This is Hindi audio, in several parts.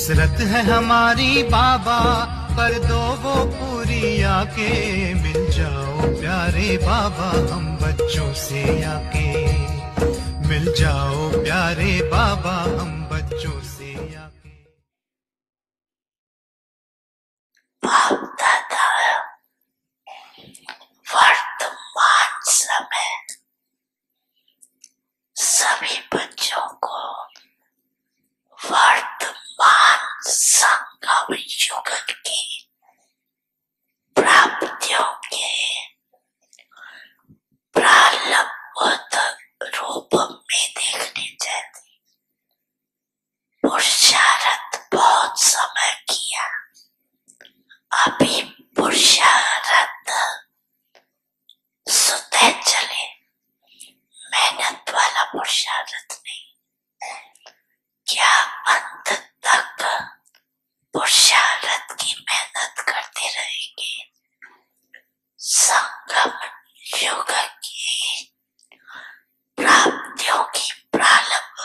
हसरत है हमारी बाबा, कर दो वो पूरी आके। मिल जाओ प्यारे बाबा हम बच्चों से आके। मिल जाओ प्यारे बाबा हम बच्चों से आके। बाप दादा वर्तमान समय सभी बच्चों को वर्तमान संगम युग की प्राप्तियों के प्रारंभिक रूप में देखने चाहिए। पुरुषार्थ बहुत समय किया, अभी पुरुषार्थ सुते चले, मेहनत वाला पुरुषार्थ नहीं। क्या अंत तक पुरुषार्थ की मेहनत करते रहेंगे? संगम युग की प्राप्तियों की प्रारंभ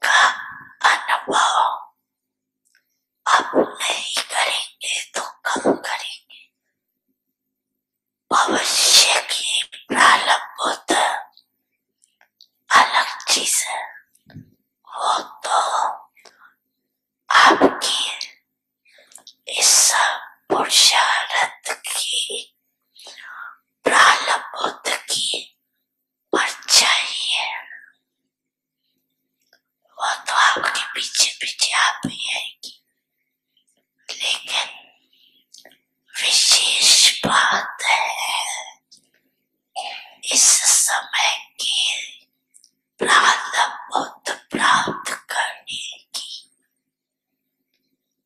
का अनुभव अब नहीं करेंगे तो कब करेंगे? भविष्य की प्रारंभ अलग चीज है, वो तो आपकी इस पुरुषार्थ की प्रारंभ की परछाई है। वो तो आपके पीछे पीछे आप ही आएगी। लेकिन विशेष बात है इस समय की प्रारंभ प्राप्त करने की।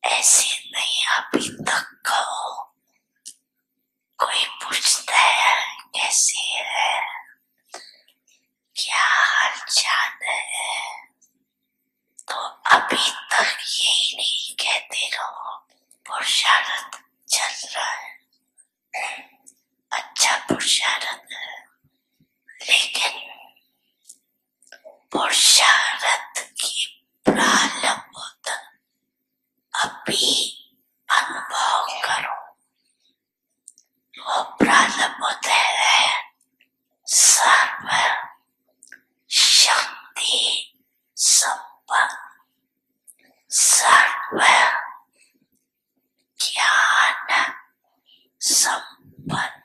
ऐसे नहीं अभी तक कहो, कोई पूछता है कैसे है, क्या हाल चाल है, तो अभी तक यही नहीं कहते रहो पुरुषार्थ चल रहा है, अच्छा पुरुषार्थ है। लेकिन पुरुषार्थ की प्रारंभ अभी अनुभव करो। वो प्रारंभ है सर्व शक्ति संपन्न, सर्व ज्ञान संपन्न,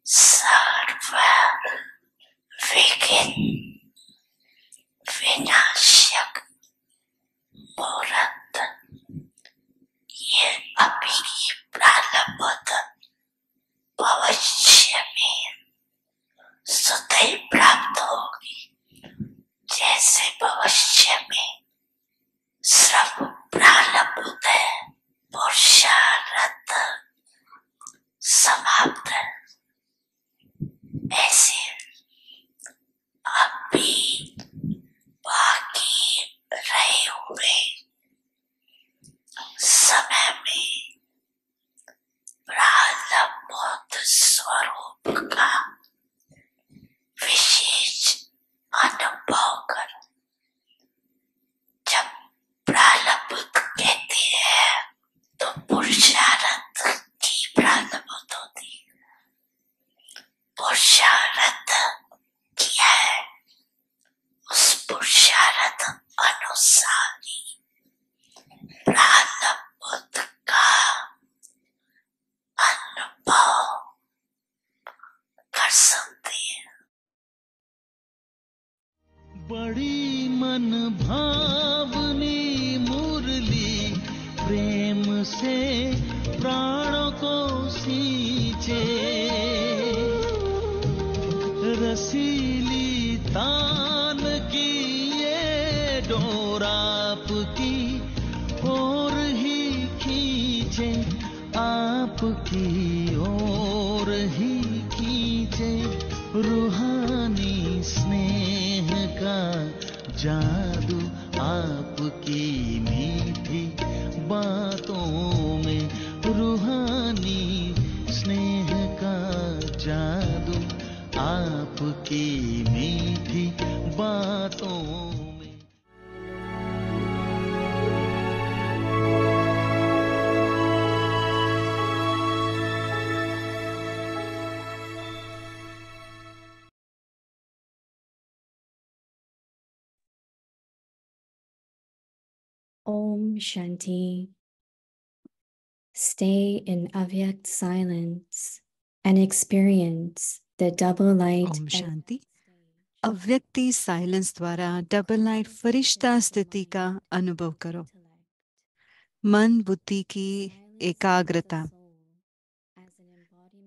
सर्व विघ्न विनाशक मुहूर्त। ये अभी की प्रारंभ भविष्य में सदैव प्राप्त होगी। जैसे भविष्य में सर्व प्रारंभ है, पुरुषार्थ समाप्त है, ऐसे अभी बाकी रहे हुए समय में प्रारंभ स्वरूप का विशेष अनुभव करो। जब प्रारंभ कहते हैं तो पुरुषार्थ की प्रारंभ होती है। पुरुषार्थ क्या है? उस पुरुषार्थ अनुसार ही प्रारंभ का अनुभव कर सकते हैं। बड़ी मन भावनी मुरली प्रेम से प्राणों को सींचे, रसीली तान की ये डोर आपकी ओर ही खींचे, आपकी ओर ही खींचे। रूहानी स्नेह का जादू आपकी मीठी बातों में, रूहानी स्नेह का जादू आपकी मीठी बातों में। Om Shanti. Stay in Avyakt silence and experience the double light. ओम शांति। अव्यक्ति साइलेंस द्वारा डबल लाइट फरिश्ता स्थिति का अनुभव करो। मन बुद्धि की एकाग्रता।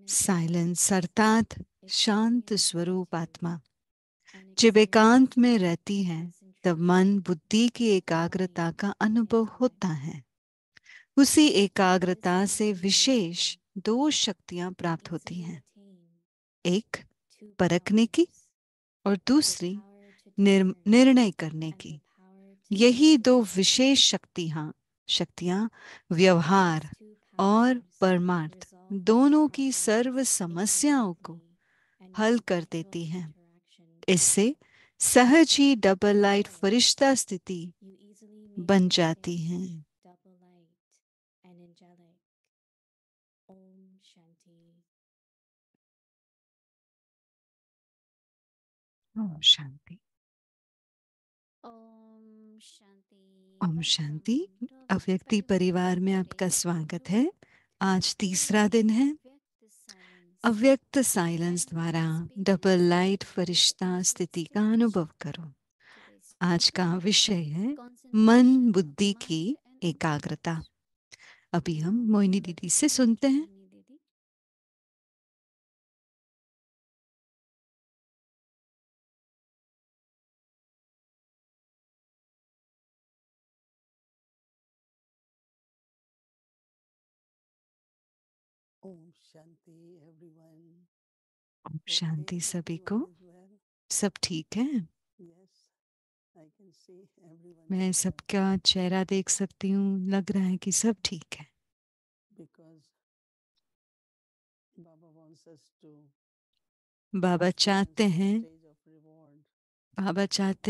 साइलेंस अर्थात शांत स्वरूप आत्मा जब एकांत में रहती है तब मन बुद्धि की एकाग्रता का अनुभव होता है। उसी एकाग्रता से विशेष दो शक्तियां प्राप्त होती हैं, एक परखने की और दूसरी निर्णय करने की। यही दो विशेष शक्तियां व्यवहार और परमार्थ दोनों की सर्व समस्याओं को हल कर देती हैं। इससे सहज ही डबल लाइट फरिश्ता स्थिति बन जाती है। ओम शांति। ओम शांति। ओम शांति। अव्यक्ति परिवार में आपका स्वागत है। आज तीसरा दिन है। अव्यक्त साइलेंस द्वारा डबल लाइट फरिश्ता स्थिति का अनुभव करो। आज का विषय है मन बुद्धि की एकाग्रता। अभी हम मोहिनी दीदी से सुनते हैं। ओम शांति एवरीवन। ओम शांति सभी को। सब ठीक है? मैं सबका चेहरा देख सकती हूँ, लग रहा है कि सब ठीक है। बाबा चाहते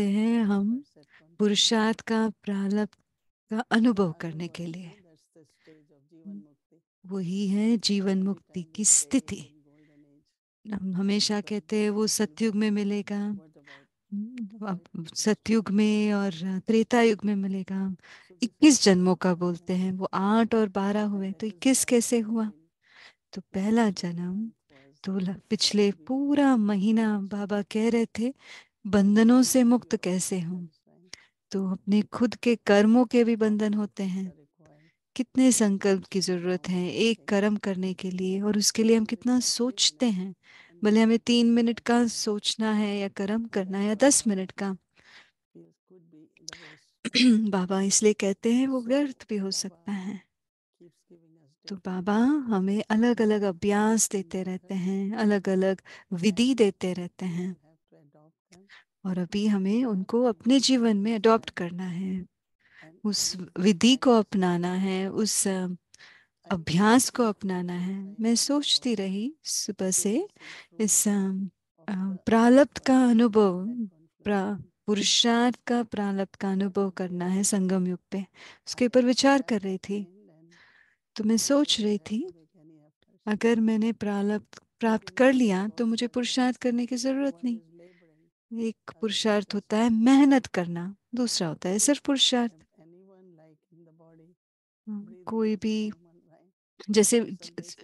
हैं हम पुरुषार्थ का प्रारब्ध का अनुभव करने के लिए। वही है जीवन मुक्ति की स्थिति। हम हमेशा कहते हैं वो सतयुग में मिलेगा, सतयुग में और त्रेता युग में मिलेगा। 21 जन्मों का बोलते हैं, वो 8 और 12 हुए तो 21 कैसे हुआ? तो पहला जन्म तो पिछले पूरा महीना बाबा कह रहे थे बंधनों से मुक्त कैसे हूं। तो अपने खुद के कर्मों के भी बंधन होते हैं। कितने संकल्प की जरूरत है एक कर्म करने के लिए, और उसके लिए हम कितना सोचते हैं। भले हमें 3 मिनट का सोचना है या कर्म करना है या 10 मिनट का। बाबा इसलिए कहते हैं वो व्यर्थ भी हो सकता है। तो बाबा हमें अलग अलग अभ्यास देते रहते हैं, अलग अलग विधि देते रहते हैं, और अभी हमें उनको अपने जीवन में अडॉप्ट करना है, उस विधि को अपनाना है, उस अभ्यास को अपनाना है। मैं सोचती रही सुबह से इस प्रारब्ध का अनुभव, पुरुषार्थ का प्रारब्ध का अनुभव करना है संगम युग पे, उसके ऊपर विचार कर रही थी। तो मैं सोच रही थी अगर मैंने प्रारब्ध प्राप्त कर लिया तो मुझे पुरुषार्थ करने की जरूरत नहीं। एक पुरुषार्थ होता है मेहनत करना, दूसरा होता है सिर्फ पुरुषार्थ। कोई भी जैसे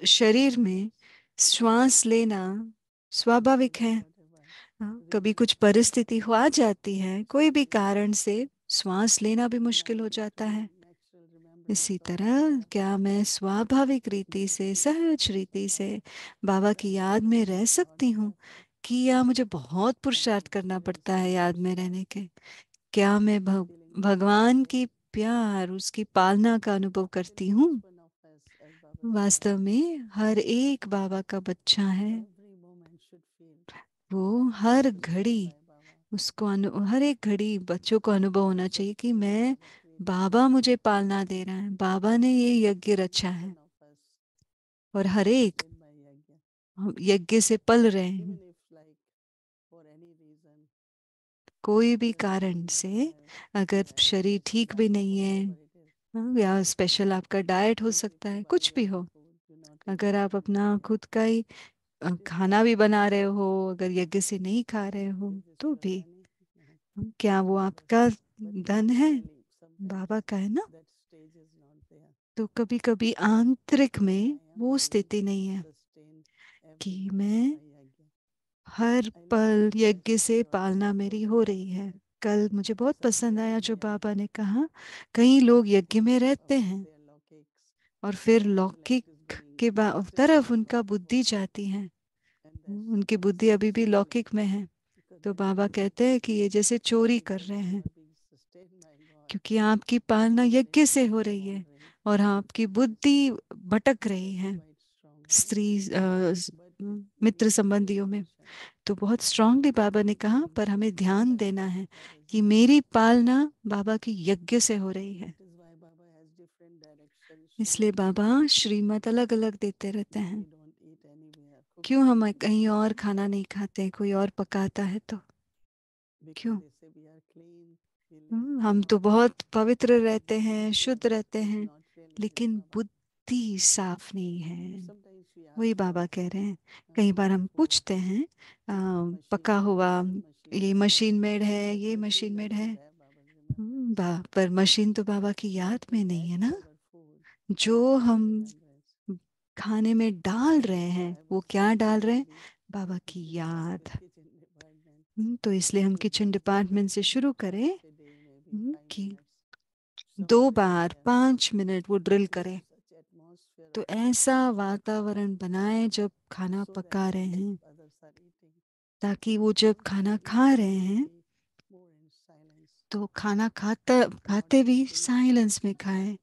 शरीर में श्वास लेना स्वाभाविक है। कभी कुछ परिस्थिति हो आ जाती है, कोई भी कारण से श्वास लेना भी मुश्किल हो जाता है। इसी तरह क्या मैं स्वाभाविक रीति से, सहज रीति से बाबा की याद में रह सकती हूँ कि या मुझे बहुत पुरुषार्थ करना पड़ता है याद में रहने के? क्या मैं भगवान की प्यार, उसकी पालना का अनुभव करती हूँ? वास्तव में हर एक बाबा का बच्चा है। वो हर घड़ी उसको हर एक घड़ी बच्चों को अनुभव होना चाहिए कि मैं, बाबा मुझे पालना दे रहा है, बाबा ने ये यज्ञ रचा है, और हर एक यज्ञ से पल रहे हैं। कोई भी कारण से अगर शरीर ठीक भी नहीं है, या स्पेशल आपका डाइट हो सकता है, कुछ भी हो, अगर आप अपना खुद का ही खाना भी बना रहे हो, अगर यज्ञ से नहीं खा रहे हो तो भी क्या वो आपका धन है? बाबा का है ना, तो कभी कभी आंतरिक में वो स्थिति नहीं है कि मैं हर पल यज्ञ से पालना मेरी हो रही है। कल मुझे बहुत पसंद आया जो बाबा ने कहा, कई लोग यज्ञ में रहते हैं और फिर लौकिक के तरफ उनका बुद्धि जाती है, उनकी बुद्धि अभी भी लौकिक में है। तो बाबा कहते हैं कि ये जैसे चोरी कर रहे हैं, क्योंकि आपकी पालना यज्ञ से हो रही है और आपकी बुद्धि भटक रही है स्त्री मित्र संबंधियों में। तो बहुत स्ट्रांगली बाबा ने कहा, पर हमें ध्यान देना है कि मेरी पालना बाबा की यज्ञ से हो रही है। इसलिए बाबा श्रीमत अलग अलग देते रहते हैं। क्यों हम कहीं और खाना नहीं खाते, कोई और पकाता है तो क्यों? हम तो बहुत पवित्र रहते हैं, शुद्ध रहते हैं, लेकिन बुद्धि साफ नहीं है। वही बाबा कह रहे हैं। कई बार हम पूछते हैं पका हुआ, ये मशीन मेड है, ये मशीन मेड है। पर मशीन तो बाबा की याद में नहीं है ना। जो हम खाने में डाल रहे हैं वो क्या डाल रहे हैं? बाबा की याद। तो इसलिए हम किचन डिपार्टमेंट से शुरू करें कि 2 बार 5 मिनट वो ड्रिल करें, तो ऐसा वातावरण बनाए जब खाना पका रहे हैं, ताकि वो जब खाना खा रहे हैं तो खाना खाता खाते भी साइलेंस में खाएं,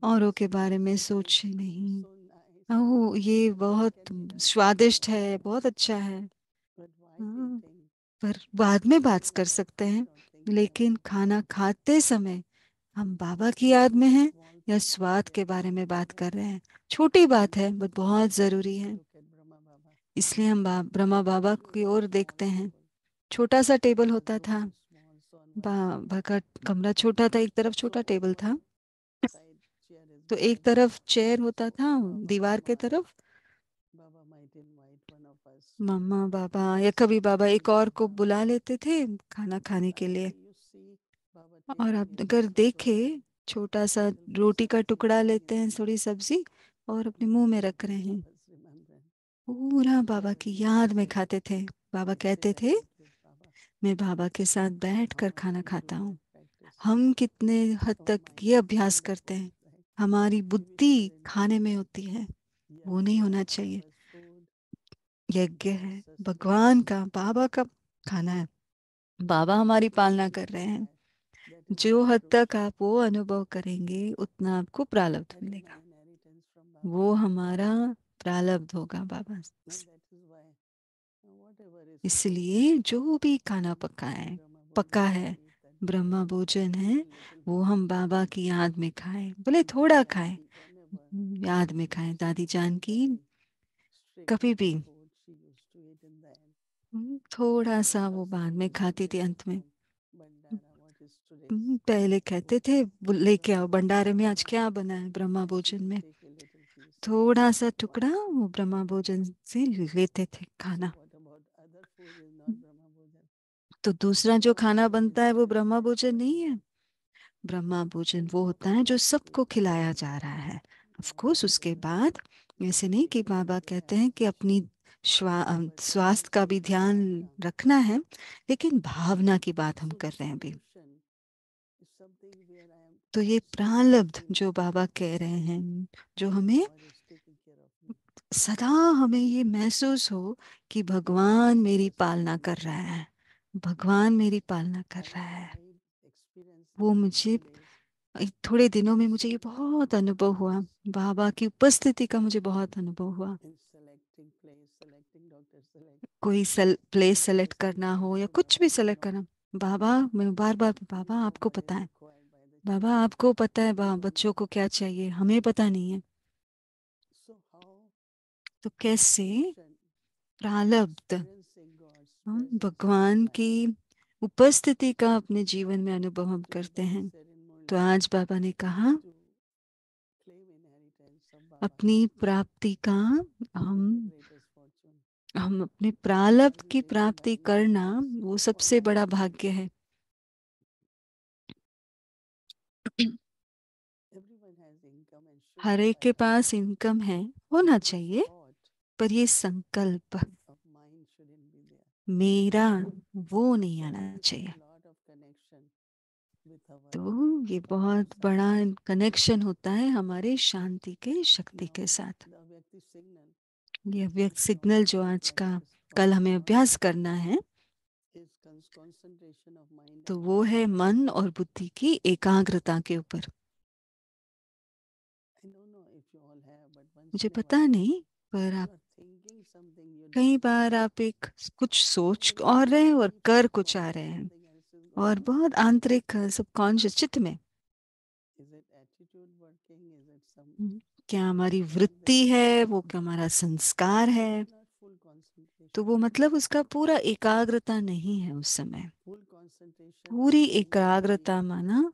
औरों के बारे में सोचे नहीं। ओह ये बहुत स्वादिष्ट है, बहुत अच्छा है। हाँ, पर बाद में बात कर सकते हैं, लेकिन खाना खाते समय हम बाबा की याद में हैं या स्वाद के बारे में बात कर रहे हैं? छोटी बात है बट बहुत जरूरी है। इसलिए हम ब्रह्मा बाबा की ओर देखते हैं। छोटा सा टेबल होता था, बाबा का कमरा छोटा था, एक तरफ छोटा टेबल था, तो एक तरफ चेयर होता था दीवार के तरफ। मम्मा बाबा या कभी बाबा एक और को बुला लेते थे खाना खाने के लिए। और आप अगर देखे, छोटा सा रोटी का टुकड़ा लेते हैं, थोड़ी सब्जी, और अपने मुंह में रख रहे हैं। पूरा बाबा की याद में खाते थे। बाबा कहते थे, मैं बाबा के साथ बैठ कर खाना खाता हूँ। हम कितने हद तक ये अभ्यास करते हैं? हमारी बुद्धि खाने में होती है, वो नहीं होना चाहिए। यज्ञ है भगवान का, बाबा का खाना है, बाबा हमारी पालना कर रहे हैं। जो हद तक आप वो अनुभव करेंगे उतना आपको प्रारब्ध मिलेगा, वो हमारा प्रारब्ध होगा बाबा से। इसलिए जो भी खाना पका है, ब्रह्मा भोजन है, वो हम बाबा की याद में खाएं, भले थोड़ा खाएं, याद में खाएं। दादी जान की कभी भी थोड़ा सा वो बाद में खाती थी अंत में। पहले कहते थे, लेके आओ भंडारे में आज क्या बना है ब्रह्मा भोजन में, थोड़ा सा टुकड़ा वो ब्रह्मा भोजन से लेते थे खाना। तो दूसरा जो खाना बनता है वो ब्रह्मा भोजन नहीं है। ब्रह्मा भोजन वो होता है जो सबको खिलाया जा रहा है। ऑफ कोर्स उसके बाद ऐसे नहीं कि बाबा कहते हैं कि अपनी स्वास्थ्य का भी ध्यान रखना है, लेकिन भावना की बात हम कर रहे हैं अभी। तो ये प्रारब्ध जो बाबा कह रहे हैं, जो हमें सदा हमें ये महसूस हो कि भगवान मेरी पालना कर रहा है, भगवान मेरी पालना कर रहा है। वो मुझे थोड़े दिनों में मुझे ये बहुत अनुभव हुआ, बाबा की उपस्थिति का मुझे बहुत अनुभव हुआ। कोई प्लेस सेलेक्ट करना हो या कुछ भी सेलेक्ट करना, बाबा मैं बार बार, बाबा आपको पता है, बाबा आपको पता है बच्चों को क्या चाहिए, हमें पता नहीं है। तो कैसे प्रारब्ध हम भगवान की उपस्थिति का अपने जीवन में अनुभव हम करते हैं। तो आज बाबा ने कहा, अपनी प्राप्ति का हम अपने प्रारब्ध की प्राप्ति करना वो सबसे बड़ा भाग्य है। हर एक के पास इनकम है, होना चाहिए, पर ये संकल्प मेरा वो नहीं आना चाहिए। तो ये बहुत बड़ा कनेक्शन होता है हमारे शांति के शक्ति के साथ। ये अव्यक्त सिग्नल जो आज का कल हमें अभ्यास करना है, तो वो है मन और बुद्धि की एकाग्रता के ऊपर। मुझे पता नहीं, पर आप कई बार आप एक कुछ सोच और रहे हैं और कर कुछ आ रहे हैं, और बहुत आंतरिक सबकॉन्शियस चित्त में क्या हमारी वृत्ति है, वो क्या हमारा संस्कार है, तो वो मतलब उसका पूरा एकाग्रता नहीं है उस समय। पूरी एकाग्रता माना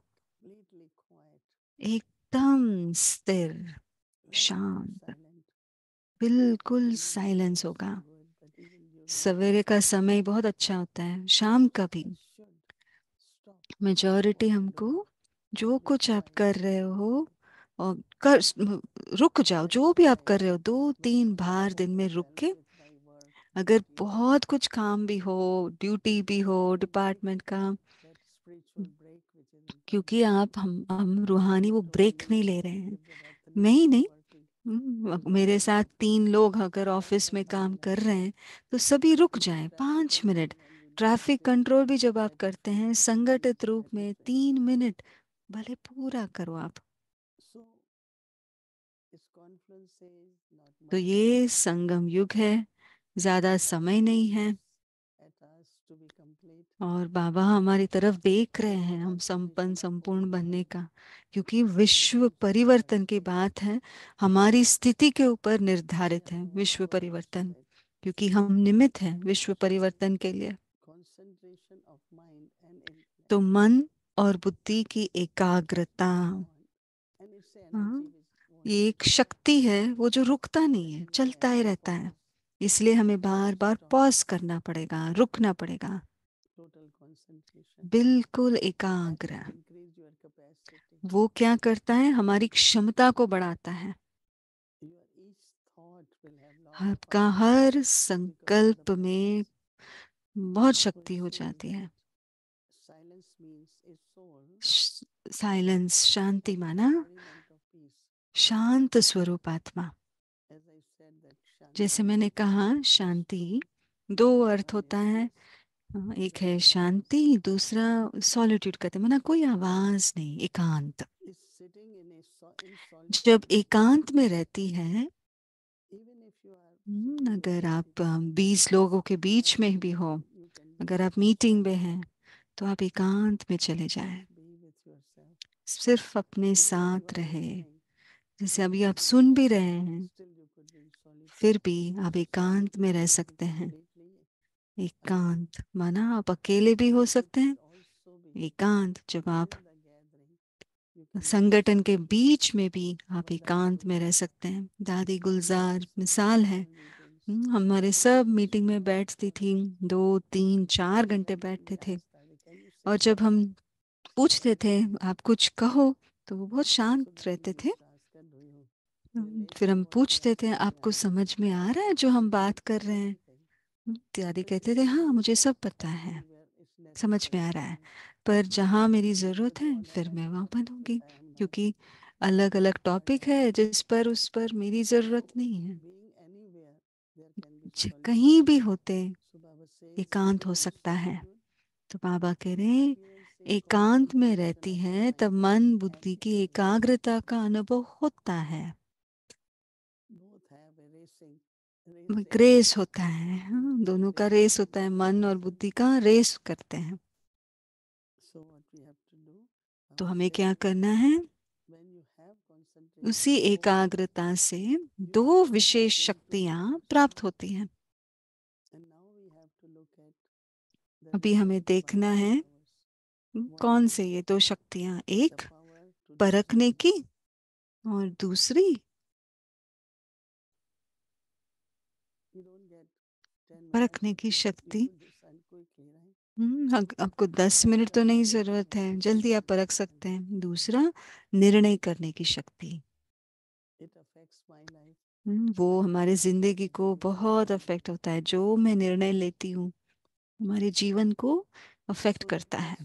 एकदम स्थिर, शांत, बिल्कुल साइलेंस होगा। सवेरे का समय बहुत अच्छा होता है, शाम का भी। मेजॉरिटी हमको जो कुछ आप कर रहे हो और रुक जाओ, जो भी आप कर रहे हो 2-3 बार दिन में रुक के, अगर बहुत कुछ काम भी हो, ड्यूटी भी हो डिपार्टमेंट का, क्योंकि हम रूहानी वो ब्रेक नहीं ले रहे हैं। मैं ही नहीं, मेरे साथ 3 लोग अगर ऑफिस में काम कर रहे हैं तो सभी रुक जाएं 5 मिनट। ट्रैफिक कंट्रोल भी जब आप करते हैं संगठित रूप में 3 मिनट भले पूरा करो आप। तो ये संगम युग है, ज्यादा समय नहीं है, और बाबा हमारी तरफ देख रहे हैं हम संपन्न संपूर्ण बनने का, क्योंकि विश्व परिवर्तन की बात है, हमारी स्थिति के ऊपर निर्धारित है विश्व परिवर्तन, क्योंकि हम निमित्त हैं विश्व परिवर्तन के लिए। तो मन और बुद्धि की एकाग्रता, हाँ, ये एक शक्ति है, वो जो रुकता नहीं है, चलता ही रहता है। इसलिए हमें बार बार पॉज करना पड़ेगा, रुकना पड़ेगा, बिल्कुल एकाग्र। वो क्या करता है, हमारी क्षमता को बढ़ाता है। आपका हर संकल्प में बहुत शक्ति हो जाती है। साइलेंस, शांति माना शांत स्वरूप आत्मा। जैसे मैंने कहा, शांति 2 अर्थ होता है, एक है शांति, दूसरा सॉलिट्यूड कहते हैं, माना कोई आवाज नहीं, एकांत। जब एकांत में रहती है, अगर आप 20 लोगों के बीच में भी हो, अगर आप मीटिंग में हैं, तो आप एकांत में चले जाएं, सिर्फ अपने साथ रहे। जैसे अभी आप सुन भी रहे हैं, फिर भी आप एकांत में रह सकते हैं। एकांत माना आप अकेले भी हो सकते हैं, एकांत जब आप संगठन के बीच में भी आप एकांत में रह सकते हैं। दादी गुलजार मिसाल है, हमारे सब मीटिंग में बैठती थी, 2-3-4 घंटे बैठते थे, और जब हम पूछते थे आप कुछ कहो, तो वो बहुत शांत रहते थे। फिर हम पूछते थे आपको समझ में आ रहा है जो हम बात कर रहे हैं? दादी कहते थे हाँ मुझे सब पता है, समझ में आ रहा है, पर जहाँ मेरी ज़रूरत है फिर मैं वहाँ बनूंगी, क्योंकि अलग अलग टॉपिक है जिस पर उस पर मेरी ज़रूरत नहीं है। कहीं भी होते एकांत हो सकता है। तो बाबा कह रहे हैं, एकांत में रहती है तब मन बुद्धि की एकाग्रता का अनुभव होता है, रेस होता है। हाँ, दोनों का रेस होता है, मन और बुद्धि का रेस करते हैं। तो हमें क्या करना है, उसी एकाग्रता से 2 विशेष शक्तियां प्राप्त होती हैं। अभी हमें देखना है कौन से ये 2 शक्तियां, एक परखने की और दूसरी परखने की शक्ति। आपको 10 मिनट तो नहीं जरूरत है, जल्दी आप परख सकते हैं। दूसरा, निर्णय करने की शक्ति। वो हमारे जिंदगी को बहुत अफेक्ट होता है। जो मैं निर्णय लेती हूँ हमारे जीवन को अफेक्ट करता है।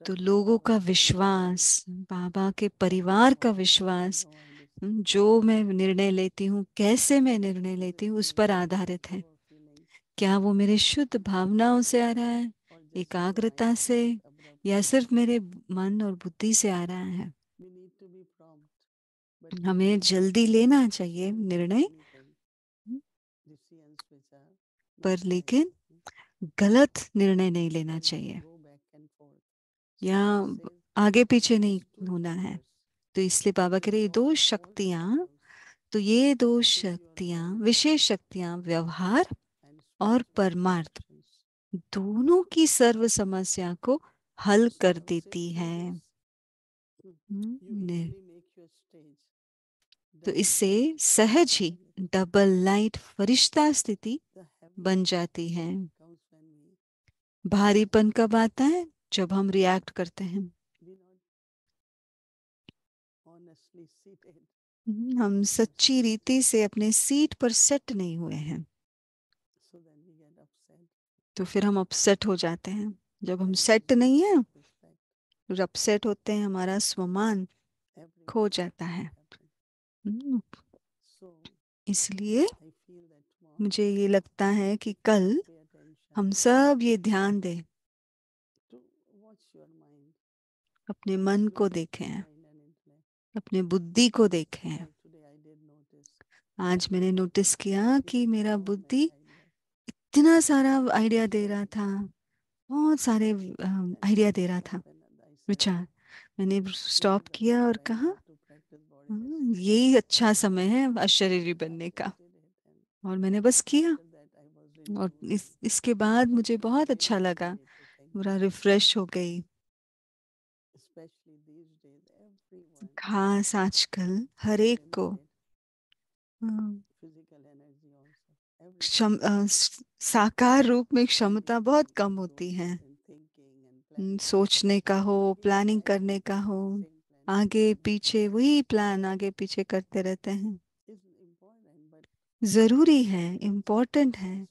तो लोगों का विश्वास, बाबा के परिवार का विश्वास, जो मैं निर्णय लेती हूँ, कैसे मैं निर्णय लेती हूँ, उस पर आधारित है। क्या वो मेरे शुद्ध भावनाओं से आ रहा है, एकाग्रता से, या सिर्फ मेरे मन और बुद्धि से आ रहा है। हमें जल्दी लेना चाहिए निर्णय, पर लेकिन गलत निर्णय नहीं लेना चाहिए, या आगे पीछे नहीं होना है। तो इसलिए बाबा कह रहे ये दो शक्तियां, तो ये दो शक्तियां, विशेष शक्तियां, व्यवहार और परमार्थ, दोनों की सर्व समस्या को हल कर देती है। तो इससे सहज ही डबल लाइट फरिश्ता स्थिति बन जाती है। भारीपन कब आता है? जब हम रिएक्ट करते हैं। हम सच्ची रीति से अपने सीट पर सेट नहीं हुए हैं, तो फिर हम अपसेट हो जाते हैं। जब हम सेट नहीं है, फिर अपसेट होते हैं, हमारा स्वमान खो जाता है। हम्म, इसलिए मुझे ये लगता है कि कल हम सब ये ध्यान दें, अपने मन को देखें, अपने बुद्धि को देखें। आज मैंने नोटिस किया कि मेरा बुद्धि इतना सारा आइडिया दे रहा था, बहुत सारे आइडिया दे रहा था, विचार। मैंने स्टॉप किया और कहा यही अच्छा समय है अशरीरी बनने का, और मैंने बस किया। और इसके बाद मुझे बहुत अच्छा लगा, पूरा रिफ्रेश हो गई। खास आजकल हर एक को साकार रूप में क्षमता बहुत कम होती है। सोचने का हो, प्लानिंग करने का हो, आगे पीछे वही प्लान आगे पीछे करते रहते हैं। जरूरी है, इम्पोर्टेंट है,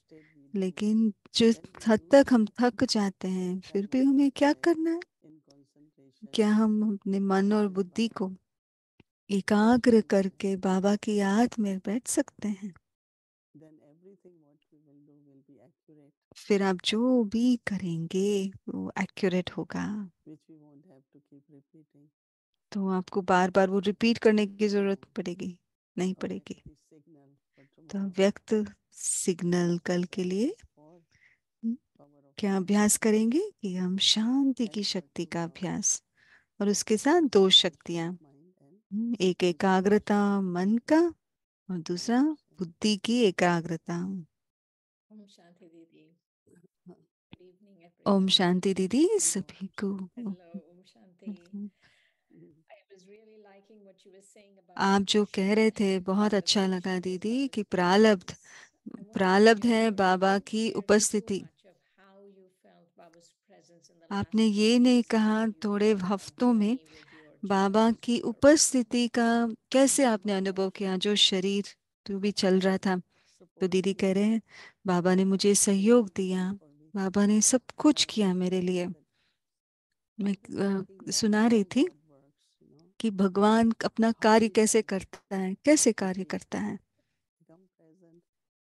लेकिन जिस हद तक हम थक जाते हैं, फिर भी हमें क्या करना है? क्या हम अपने मन और बुद्धि को एकाग्र करके बाबा की याद में बैठ सकते हैं? फिर आप जो भी करेंगे वो एक्यूरेट होगा। तो आपको बार बार वो रिपीट करने की जरूरत पड़ेगी नहीं पड़ेगी। तो व्यक्त सिग्नल कल के लिए क्या अभ्यास करेंगे कि हम शांति की शक्ति का अभ्यास, और उसके साथ दो शक्तियां, एक एकाग्रता मन का, और दूसरा बुद्धि की एकाग्रता। ओम शांति दीदी। गुड इवनिंग ओम एवरीवन। शांति दीदी सभी को। हेलो ओम शांति। I was really liking what you were saying about आप जो कह रहे थे बहुत अच्छा लगा दीदी कि प्रारब्ध, प्रारब्ध है बाबा की उपस्थिति। आपने ये नहीं कहा थोड़े हफ्तों में बाबा की उपस्थिति का कैसे आपने अनुभव किया, जो शरीर तो भी चल रहा था। तो दीदी कह रहे हैं बाबा ने मुझे सहयोग दिया, बाबा ने सब कुछ किया मेरे लिए। मैं सुना रही थी कि भगवान अपना कार्य कैसे करता है, कैसे कार्य करता है,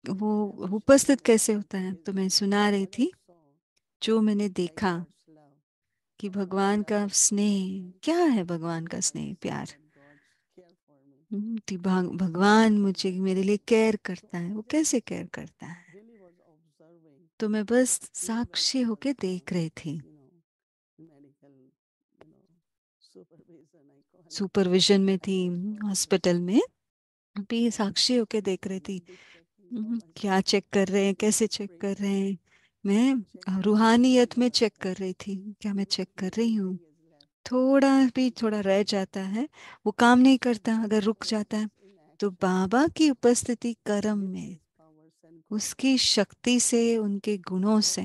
वो उपस्थित कैसे होता है। तो मैं सुना रही थी जो मैंने देखा कि भगवान का स्नेह क्या है, भगवान का स्नेह प्यार। कि भगवान मुझे मेरे लिए केयर करता है, वो कैसे केयर करता है। तो मैं बस साक्षी होके देख रही थी, सुपरविजन में थी हॉस्पिटल में, भी साक्षी होके देख रही थी। क्या चेक कर रहे हैं, कैसे चेक कर रहे हैं। मैं रूहानियत में चेक कर रही थी, क्या मैं चेक कर रही हूँ। थोड़ा भी थोड़ा रह जाता है, वो काम नहीं करता, अगर रुक जाता है तो बाबा की उपस्थिति कर्म में, उसकी शक्ति से, उनके गुणों से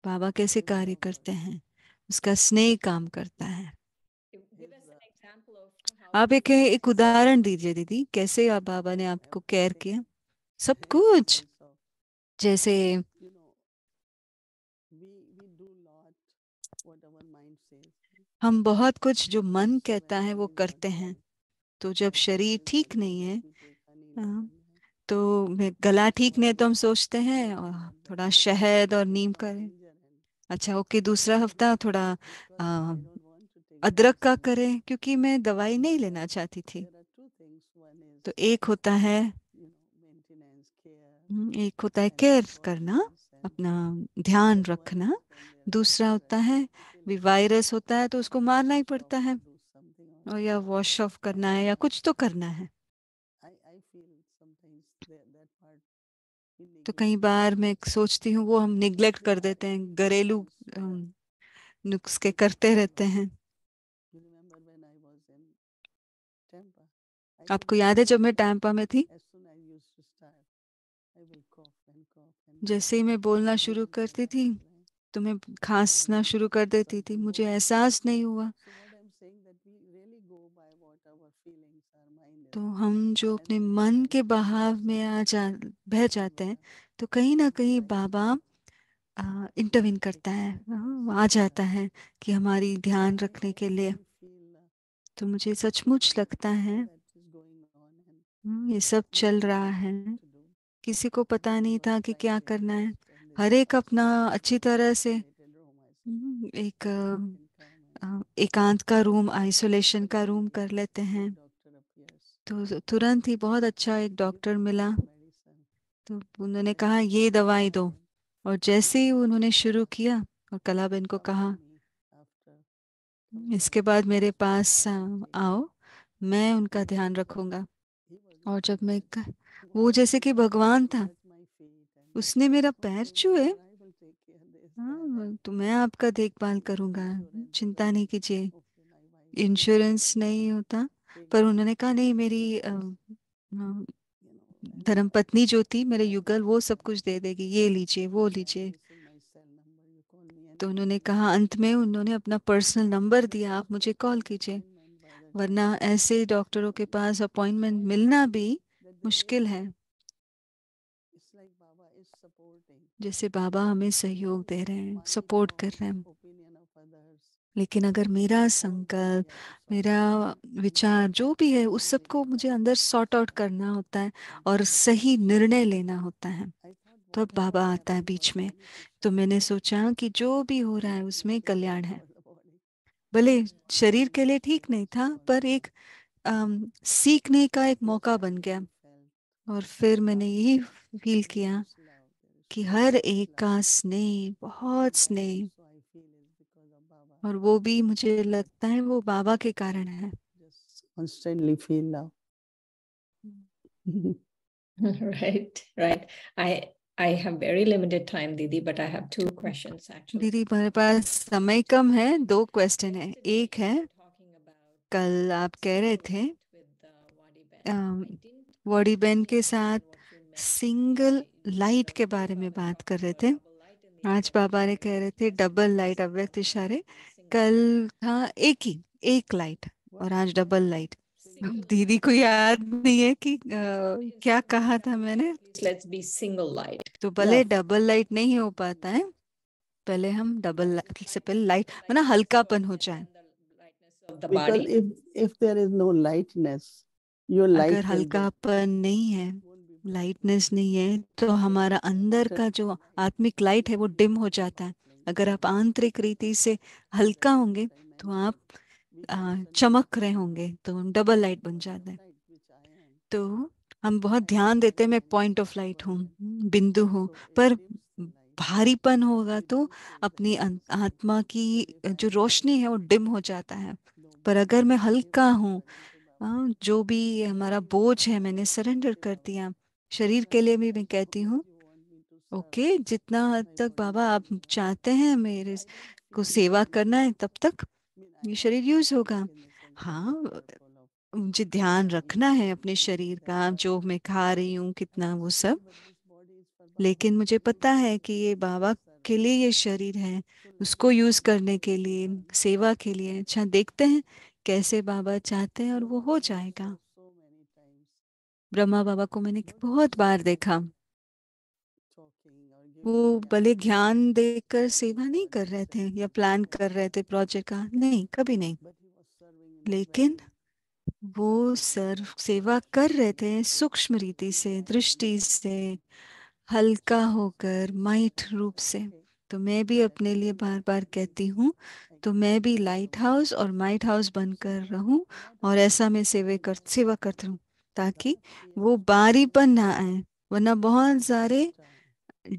बाबा कैसे कार्य करते हैं, उसका स्नेह काम करता है। आप एक उदाहरण दीजिए दीदी, कैसे आप बाबा ने आपको केयर किया? सब कुछ, जैसे you know, we do lot what our mind says. हम बहुत कुछ जो मन So कहता when है we वो feel not करते हैं। well, तो जब शरीर then ठीक we नहीं है, we take honey हाँ, lemon है, तो गला ठीक नहीं है, तो हम or सोचते हैं we feel that थोड़ा the first शहद और week take नीम का। some ginger and अच्छा ओके, दूसरा but हफ्ता थोड़ा because uh, I don't want to take अदरक का medicine, करें, क्योंकि मैं दवाई नहीं there लेना are चाहती थी। there are two things. One is तो एक होता है maintenance, care, एक होता है and केयर करना, precautions, and अपना the ध्यान other one रखना। is when there are दूसरा होता virus, है, we feel भी like वायरस होता है तो उसको we मारना ही switch off पड़ता है, or do something or और या वॉश ऑफ करना है या कुछ तो करना है। I feel sometimes that part we तो कई neglect. बार मैं सोचती हूँ वो हम निग्लेक्ट कर देते हैं, घरेलू नुस्खे करते रहते हैं। You remember when I was in Tampa, I आपको used याद है जब मैं टैंपा में थी, as soon as I used to start, I will cough and जैसे ही मैं बोलना शुरू didn't करती थी realize, right? तो मैं खांसना शुरू कर देती थी, Something मुझे more एहसास important. नहीं हुआ। So what I'm saying that we really go by what our feelings, our mind तो is, हम जो and अपने then मन Baba के intervenes बहाव में बह and जाते हैं, तो कहीं ना कहीं बाबा इंटरवीन करता है, takes care of uh us. जाता है कि हमारी So ध्यान रखने I के लिए। really feel तो मुझे सचमुच लगता all है that is going on, and ये सब we चल don't know रहा है, what to do. किसी को पता नहीं Everyone था was कि trying क्या their करना है। best, and this हर एक अपना अच्छी isolated तरह से isolated room. I said, एक Baba can come and एकांत का रूम, but आइसोलेशन का रूम suddenly कर लेते a हैं। good doctor appears. तो तुरंत ही बहुत अच्छा एक Give डॉक्टर me मिला, this medicine. तो And उन्होंने when कहा I ये started दवाई दो। taking, और जैसे ही उन्होंने शुरू uh, किया, और कलाबेन को come to कहा me after coming इसके from the बाद मेरे hospital. Pass I will take. आओ, मैं उनका And ध्यान रखूंगा। he was और like जब मैं God. वो Why जैसे he कि wanted भगवान to था, touch my feet and उसने मेरा पैर okay, छुए। whatever, I will take care of this, that, हाँ, and तो मैं आपका देखभाल the करूंगा, insurance चिंता नहीं doesn't. कीजिए। Okay, my wife came insurance and नहीं होता, take पर my उन्होंने कहा नहीं, मेरी insurance, and धर्मपत्नी जो थी, मेरे I युगल, told वो सब them, कुछ दे देगी, ये लीजिए वो लीजिए। this is my cell number. You call me तो उन्होंने anytime. कहा, अंत में उन्होंने अपना पर्सनल नंबर But दिया, I आप मुझे couldn't कॉल find कीजिए। appointment by the वरना time. ऐसे डॉक्टरों के पास So अपॉइंटमेंट I मिलना feel भी that they मुश्किल really, है। it's like Baba is supporting. जैसे बाबा हमें सहयोग Even दे if रहे we हैं, fight सपोर्ट कर for रहे हैं। opinion of others, लेकिन अगर मेरा all that we संकल्प, have to sort मेरा out. And विचार जो भी है, उस suddenly सबको मुझे अंदर सॉर्ट आउट करना होता है and और then the सही connection निर्णय comes. लेना होता है, I thought तब whatever बाबा आता है happened was बीच में। तो beneficial. मैंने सोचा कि जो भी हो रहा है It उसमें was कल्याण good है। for the body. भले शरीर And के लिए ठीक नहीं experience था, for पर me. एक सीखने का एक Yes, मौका I बन गया। really felt और फिर मैंने Baba यही is फील there किया is love, there is कि so हर much एक love. का स्नेह, बहुत That स्नेह, also I feel is because of Baba. और वो भी मुझे That लगता है वो बाबा के कारण है। just constantly feel love. Right, right. I have very limited time, Didi, but I have two questions actually. दीदी, मेरे पास समय कम है, दो क्वेश्चन है। Yesterday एक है, you were talking about कल आप कह रहे single थे light with Wadi Ben. I didn't Wadi Ben के साथ understand what you meant single by you know light the के today बारे में Baba बात talked कर रहे about थे। double light and the आज other बाबा day ने you कह रहे थे expressed double it as light, single अव्यक्त light इशारे। the single कल light. था एक लाइट, What और आज what double is light. single दीदी light? को याद नहीं है कि So क्या instead of being कहा था double मैंने। light, please let's be single light. तो Yeah, भले डबल लाइट नहीं हो पाता है, पहले हम डबल Because लाइट से पहले lightness of light, the light मतलब is हल्कापन different हो and जाए। then the lightness of the because body. if there is no lightness, your अगर light will get हल्कापन नहीं है, won't be bright. लाइटनेस नहीं है, तो So हमारा the अंदर का internal जो light आत्मिक लाइट है will वो be डिम हो जाता है। sparkling. अगर आप आंतरिक रीति से So हल्का that is होंगे, what I तो meant आप that we constantly चमक रहे feel होंगे, तो डबल लाइट बन whatever जाता है। light which I am. तो हम बहुत I ध्यान feel देते हैं, मैं I'm point that of light हूँ, person. बिंदु हूँ, So it पर dims the light. भारीपन होगा It तो reduces the अपनी intensity. आत्मा की But if I जो am रोशनी है वो डिम हो जाता है। no पर more, अगर मैं give हल्का हूँ, surrender to Baba. जो भी हमारा Everything बोझ Baba है is मैंने okay सरेंडर to कर Baba. दिया। शरीर के Try लिए भी as मैं कहती much as हूँ, you want me to serve. Okay, जितना हद My तक body बाबा will आप use. चाहते हैं So मेरे I don't को feel सेवा very. करना है, तब तक I mean, I ये have शरीर to यूज speak होगा। in the sense to be हाँ, careful of मुझे what ध्यान I am रखना है eating अपने and this शरीर that. का, But जो मैं खा रही हूँ I कितना, वो just सब। feel, but this body is for Baba. लेकिन मुझे I should पता use है it कि for ये Baba's बाबा के service. लिए ये शरीर है, So let उसको it यूज be करने के used for लिए, Baba. सेवा के लिए। अच्छा, देखते हैं कैसे बाबा चाहते हैं और वो हो जाएगा। ब्रह्मा बाबा को मैंने बहुत बार देखा, वो भले ज्ञान देकर सेवा नहीं कर रहे थे या प्लान कर रहे थे प्रोजेक्ट का, नहीं, कभी नहीं, लेकिन वो सर्व सेवा कर रहे थे सूक्ष्म रीति से, दृष्टि से, हल्का होकर, माइट रूप से। तो मैं भी अपने लिए बार बार कहती हूँ, तो मैं भी लाइट हाउस और माइट हाउस बनकर रहूं, और ऐसा मैं सेवा करती रहूं, ताकि वो बारीपन ना आए, वरना बहुत सारे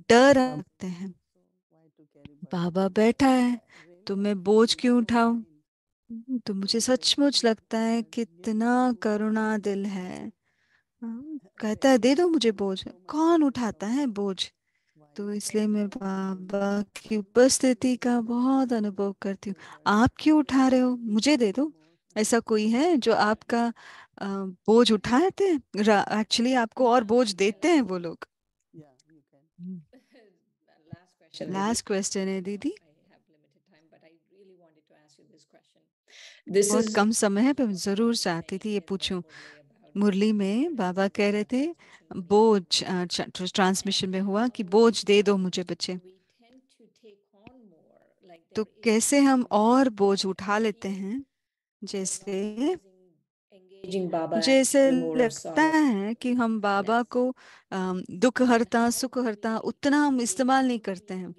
डर आते हैं। बाबा बैठा है तो मैं बोझ क्यों उठाऊं? तो मुझे सचमुच लगता है कितना करुणा दिल है। कहता है दे दो मुझे बोझ, कौन उठाता है बोझ? तो इसलिए मैं बाबा की उपस्थिति का बहुत अनुभव करती हूँ। आप क्यों उठा रहे हो, मुझे दे दो। ऐसा कोई है जो आपका बोझ उठाते हैं? एक्चुअली आपको और बोझ देते हैं वो लोग। लास्ट क्वेश्चन है दीदी, बहुत कम समय है, पर जरूर चाहती थी ये पूछूं। मुरली में बाबा कह रहे थे बोझ, ट्रांसमिशन में हुआ कि बोझ दे दो मुझे बच्चे। तो कैसे हम और बोझ उठा लेते हैं? जैसे मुझे ऐसे लगता है कि हम बाबा को दुख हरता सुख हरता उतना हम इस्तेमाल नहीं करते हैं।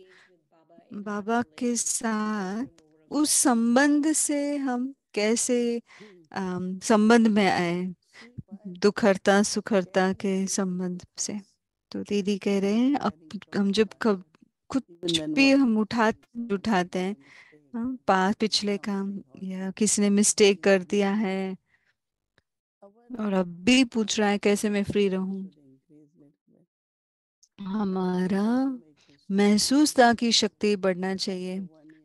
बाबा के साथ उस संबंध से हम कैसे संबंध में आए, दुख हरता सुख हरता के संबंध से। तो दीदी कह रहे हैं अब हम जब कब कुछ भी हम उठाते हैं, पास पिछले काम या किसी ने मिस्टेक कर दिया है और अब भी पूछ रहा है कैसे मैं फ्री रहूं, हमारा महसूसता की शक्ति बढ़ना चाहिए।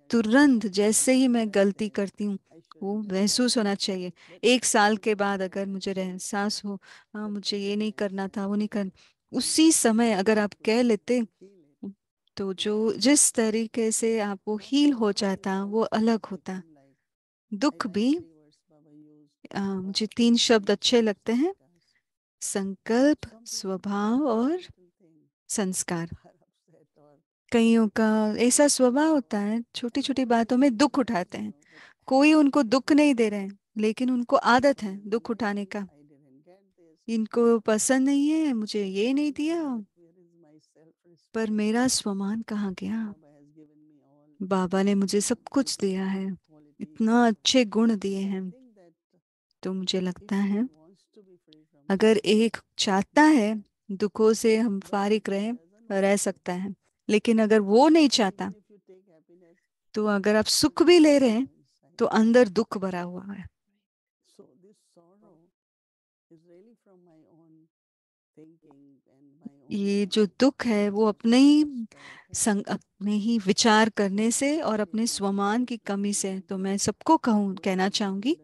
तुरंत जैसे ही मैं गलती करती हूँ वो महसूस होना चाहिए। 1 साल के बाद अगर मुझे एहसास हो हाँ मुझे ये नहीं करना था, वो नहीं कर, उसी समय अगर आप कह लेते, तो जो जिस तरीके से आप वो हील हो जाता वो अलग होता। दुख भी मुझे 3 शब्द अच्छे लगते हैं, संकल्प, स्वभाव और संस्कार। कईयों का ऐसा स्वभाव होता है छोटी छोटी बातों में दुख उठाते हैं, कोई उनको दुख नहीं दे रहे हैं लेकिन उनको आदत है दुख उठाने का। इनको पसंद नहीं है, मुझे ये नहीं दिया, पर मेरा स्वमान कहाँ गया? बाबा ने मुझे सब कुछ दिया है, इतना अच्छे गुण दिए हैं। तो मुझे लगता है अगर एक चाहता है दुखों से हम फारिग रह सकता है, लेकिन अगर वो नहीं चाहता, तो अगर आप सुख भी ले रहे हैं तो अंदर दुख भरा हुआ है। ये जो दुख है वो अपने ही विचार करने से और अपने स्वमान की कमी से। तो मैं सबको कहना चाहूंगी,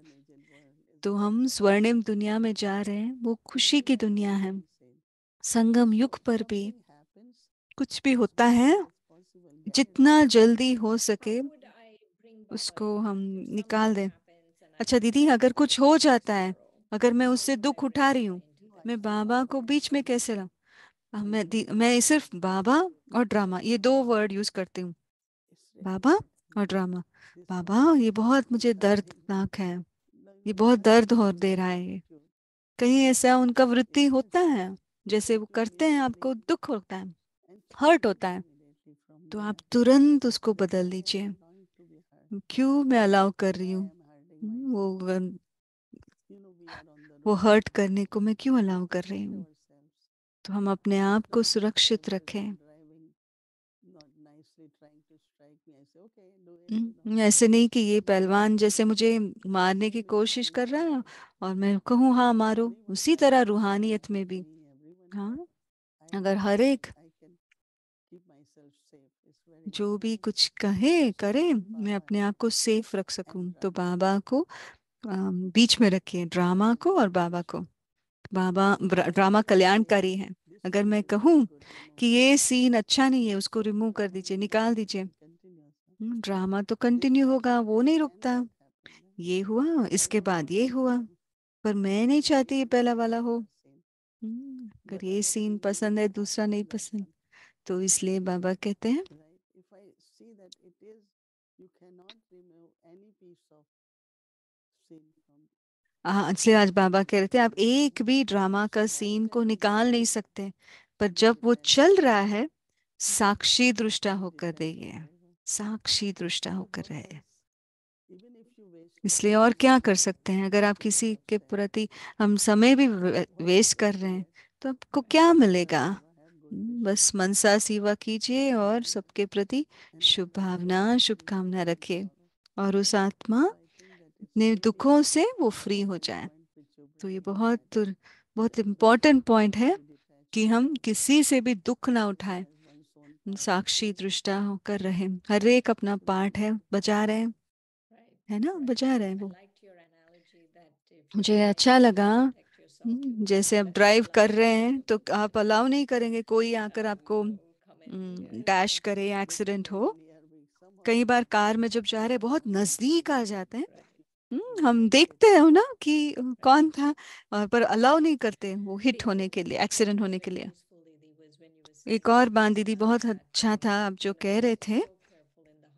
तो हम स्वर्णिम दुनिया में जा रहे हैं, वो खुशी की दुनिया है। संगम युग पर भी कुछ भी होता है, जितना जल्दी हो सके उसको हम निकाल दें। अच्छा दीदी, अगर कुछ हो जाता है, अगर मैं उससे दुख उठा रही हूँ, मैं बाबा को बीच में कैसे लाऊं? मैं सिर्फ बाबा और ड्रामा ये 2 वर्ड यूज करती हूँ, बाबा और ड्रामा। बाबा ये बहुत मुझे दर्दनाक है, ये बहुत दर्द हो दे रहा है ये। कहीं ऐसा उनका वृत्ति होता है, जैसे वो करते हैं आपको दुख होता है, हर्ट होता है, तो आप तुरंत उसको बदल दीजिए। क्यों मैं अलाउ कर रही हूँ वो हर्ट करने को, मैं क्यों अलाउ कर रही हूँ? तो हम अपने आप को सुरक्षित रखें। ऐसे नहीं कि ये पहलवान जैसे मुझे मारने की कोशिश कर रहा है और मैं कहूँ हाँ मारो, उसी तरह रूहानियत में भी, हाँ, अगर हर एक जो भी कुछ कहे करे मैं अपने आप को सेफ रख सकूं, तो बाबा को बीच में रखिए, ड्रामा को और बाबा को। ड्रामा कल्याणकारी है। अगर मैं कहूँ कि ये सीन अच्छा नहीं है, उसको रिमूव कर दीजिए, निकाल दीजिए, ड्रामा तो कंटिन्यू होगा, वो नहीं रुकता। ये हुआ, इसके बाद ये हुआ, पर मैं नहीं चाहती ये पहला वाला हो। अगर ये सीन पसंद है, दूसरा नहीं पसंद, तो इसलिए बाबा कहते हैं Right? If I see that it is, you cannot remove any piece of sin from. इसलिए आज बाबा कह रहे थे आप एक भी ड्रामा का सीन को निकाल नहीं सकते, पर जब वो चल रहा है साक्षी दृष्टा होकर रहिए, साक्षी दृष्टा होकर रहे। Even if you waste इसलिए और क्या कर सकते हैं? अगर आप किसी के प्रति हम समय भी वेस्ट कर रहे हैं तो आपको क्या मिलेगा? बस मनसा सेवा कीजिए और सबके प्रति शुभ भावना, शुभकामना रखिए, और उस आत्मा अपने दुखों से वो फ्री हो जाए। तो ये बहुत बहुत इम्पोर्टेंट पॉइंट है कि हम किसी से भी दुख ना उठाएं, साक्षी दृष्टा होकर रहे। हर एक अपना पार्ट है, बजा रहे हैं, है ना, बजा रहे हैं वो। मुझे अच्छा लगा, जैसे आप ड्राइव कर रहे हैं तो आप अलाउ नहीं करेंगे कोई आकर आपको डैश करे या एक्सीडेंट हो। कई बार कार में जब जा रहे हैं बहुत नजदीक आ जाते हैं, हम देखते हैं ना कि कौन था, और पर अलाउ नहीं करते वो हिट होने के लिए, एक्सीडेंट होने के लिए। एक और बात दीदी बहुत अच्छा था आप जो कह रहे थे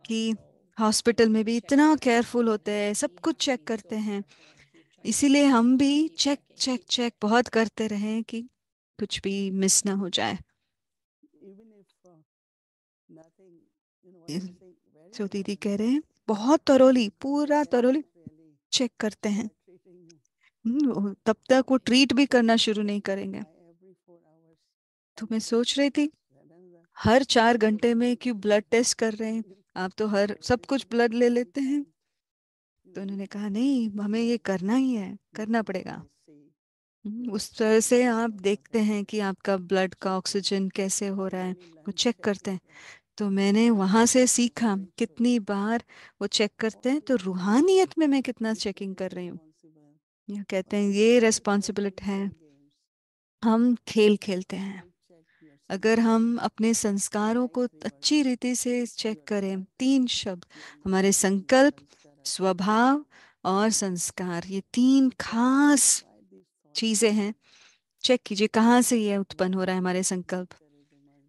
कि हॉस्पिटल में भी इतना केयरफुल होते हैं, सब कुछ चेक करते हैं, इसीलिए हम भी चेक चेक चेक बहुत करते रहें कि कुछ भी मिस ना हो जाए। even if nothing, what I'm saying, very जो दीदी कह रहे हैं बहुत तरोली, पूरा तरोली really चेक करते हैं। treating you तब तक वो ट्रीट भी करना शुरू नहीं करेंगे। every 4 hours. तो मैं सोच रही थी Another हर 4 घंटे में क्यों ब्लड टेस्ट कर रहे हैं आप, तो हर सब कुछ ब्लड ले लेते हैं। तो उन्होंने कहा नहीं, हमें ये करना ही है, करना पड़ेगा। उस तरह से आप देखते हैं कि आपका ब्लड का ऑक्सीजन कैसे हो रहा है, वो चेक करते हैं। तो मैंने वहां से सीखा कितनी बार वो चेक करते हैं, तो रूहानियत में मैं कितना चेकिंग कर रही हूँ। ये कहते हैं ये रेस्पॉन्सिबिलिटी है, हम खेल खेलते हैं। अगर हम अपने संस्कारों को अच्छी रीति से चेक करें, 3 शब्द हमारे संकल्प, स्वभाव और संस्कार, ये 3 खास चीजें हैं। चेक कीजिए कहाँ से ये उत्पन्न हो रहा है हमारे संकल्प,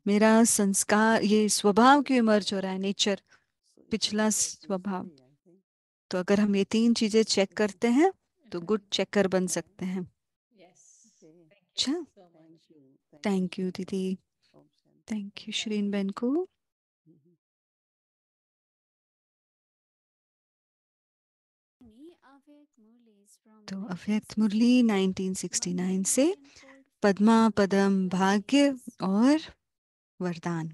मेरा संस्कार, ये स्वभाव क्यों इमर्ज हो रहा है, नेचर, पिछला स्वभाव। तो अगर हम ये 3 चीजें चेक करते हैं तो गुड चेकर बन सकते हैं। अच्छा, थैंक यू दीदी, थैंक यू श्रीन बहन को। तो अव्यक्त मुरली 1969 से पद्मा पदम भाग्य और वरदान।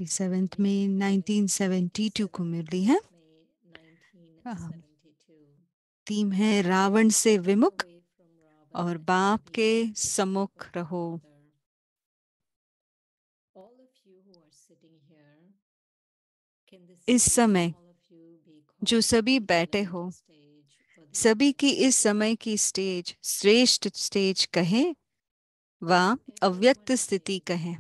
सेवेंथ में 1972 को मुरली है। थीम है रावण से विमुख और बाप के सम्मुख रहो। इस समय जो सभी बैठे हो, सभी की इस समय की स्टेज श्रेष्ठ स्टेज कहे व अव्यक्त स्थिति कहे।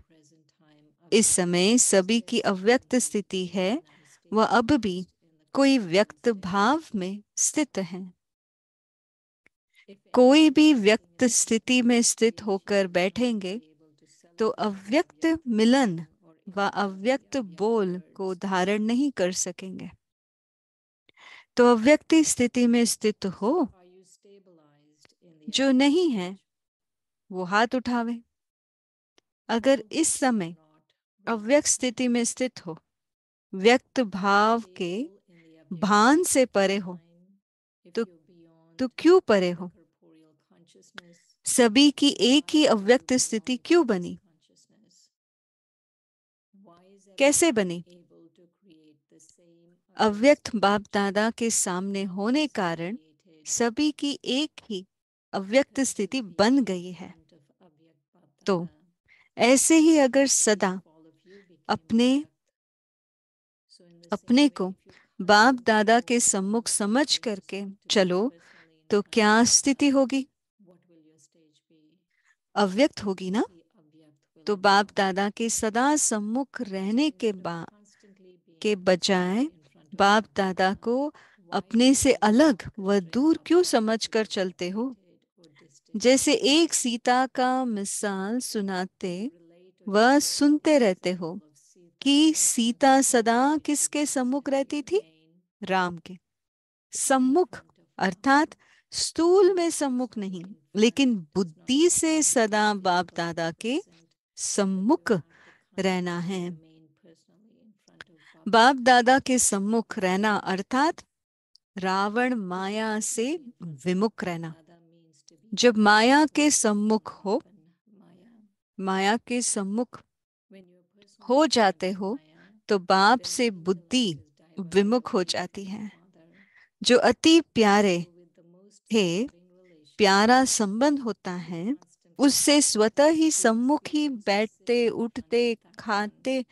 इस समय सभी की अव्यक्त स्थिति है, वह अब भी कोई व्यक्त भाव में स्थित है। कोई भी व्यक्त स्थिति में स्थित होकर बैठेंगे तो अव्यक्त मिलन व अव्यक्त बोल को धारण नहीं कर सकेंगे। तो अव्यक्त स्थिति में स्थित हो, जो नहीं है वो हाथ उठावे। अगर इस समय अव्यक्त स्थिति में स्थित हो, व्यक्त भाव के भान से परे हो, तो क्यों परे हो? सभी की एक ही अव्यक्त स्थिति क्यों बनी? कैसे बनी? अव्यक्त बाप दादा के सामने होने कारण सभी की एक ही अव्यक्त स्थिति बन गई है। तो ऐसे ही अगर सदा अपने को बाप दादा के सम्मुख समझ करके चलो तो क्या स्थिति होगी? अव्यक्त होगी ना। तो बाप दादा के सदा सम्मुख रहने के बजाय बाप दादा को अपने से अलग व दूर क्यों समझकर चलते हो? जैसे एक सीता का मिसाल सुनाते व सुनते रहते हो कि सीता सदा किसके सम्मुख रहती थी? राम के सम्मुख, अर्थात स्थूल में सम्मुख नहीं, लेकिन बुद्धि से सदा बाप दादा के सम्मुख रहना है। बाप दादा के सम्मुख रहना अर्थात रावण माया से विमुख रहना। जब माया के सम्मुख हो जाते हो तो बाप से बुद्धि विमुख हो जाती है। जो अति प्यारे थे, प्यारा संबंध होता है, उससे स्वतः ही सम्मुख ही बैठते उठते खाते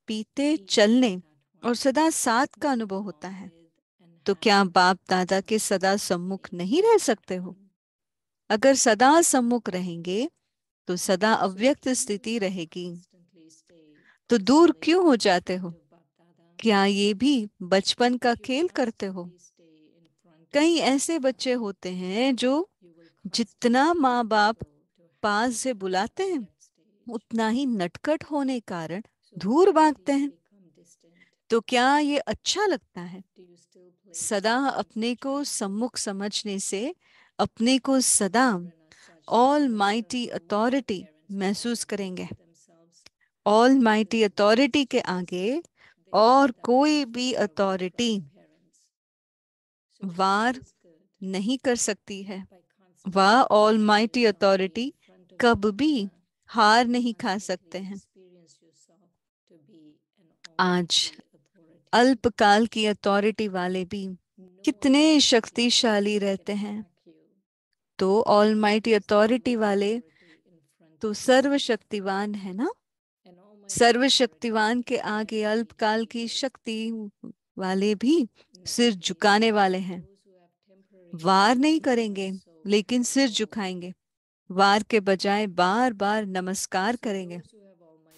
पीते चलने और सदा साथ का अनुभव होता है। तो क्या बाप दादा के सदा सम्मुख नहीं रह सकते हो? अगर सदा सम्मुख रहेंगे तो सदा अव्यक्त स्थिति रहेगी। तो दूर क्यों हो जाते हो? क्या ये भी बचपन का खेल करते हो? कई ऐसे बच्चे होते हैं जो जितना माँ बाप पास से बुलाते हैं उतना ही नटखट होने कारण दूर भागते हैं। तो क्या ये अच्छा लगता है? सदा अपने को सम्मुख समझने से अपने को सदा ऑल माइटी अथॉरिटी महसूस करेंगे। ऑल माइटी अथॉरिटी के आगे और कोई भी अथॉरिटी वार नहीं कर सकती है। वह ऑल माइटी अथॉरिटी कब भी हार नहीं खा सकते हैं। आज अल्पकाल की अथॉरिटी वाले भी कितने शक्तिशाली रहते हैं। तो ऑल माइटी अथॉरिटी वाले तो सर्वशक्तिवान है ना। सर्वशक्तिवान के आगे अल्पकाल की शक्ति वाले भी सिर झुकाने वाले हैं। वार नहीं करेंगे लेकिन सिर झुकाएंगे, वार के बजाय बार बार नमस्कार करेंगे।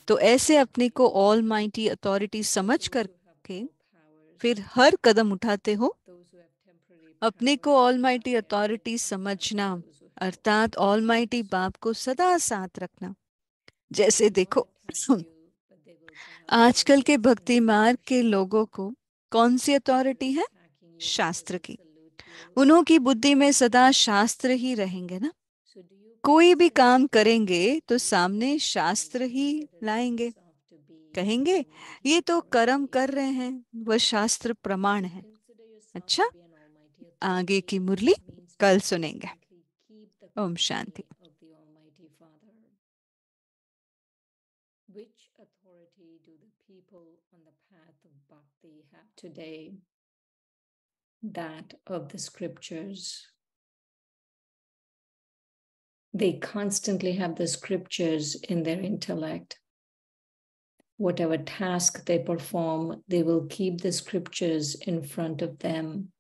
तो ऐसे अपने को ऑल माइटी अथॉरिटी समझ करके फिर हर कदम उठाते हो। अपने को ऑल माइटी अथॉरिटी समझना अर्थात ऑल माइटी बाप को सदा साथ रखना। जैसे देखो आजकल के भक्ति मार्ग के लोगों को कौन सी अथॉरिटी है? शास्त्र की। उन्हों की बुद्धि में सदा शास्त्र ही रहेंगे ना। कोई भी काम करेंगे तो सामने शास्त्र ही लाएंगे, कहेंगे ये तो कर्म कर रहे हैं, वह शास्त्र प्रमाण है। अच्छा, आगे की मुरली कल सुनेंगे। Om Shanti. Which authority do the people on the path of bhakti have today? That of the scriptures. They constantly have the scriptures in their intellect. Whatever task they perform, they will keep the scriptures in front of them.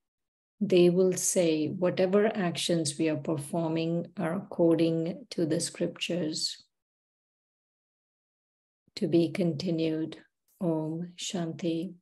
They will say, whatever actions we are performing are according to the scriptures. To be continued. Om Shanti.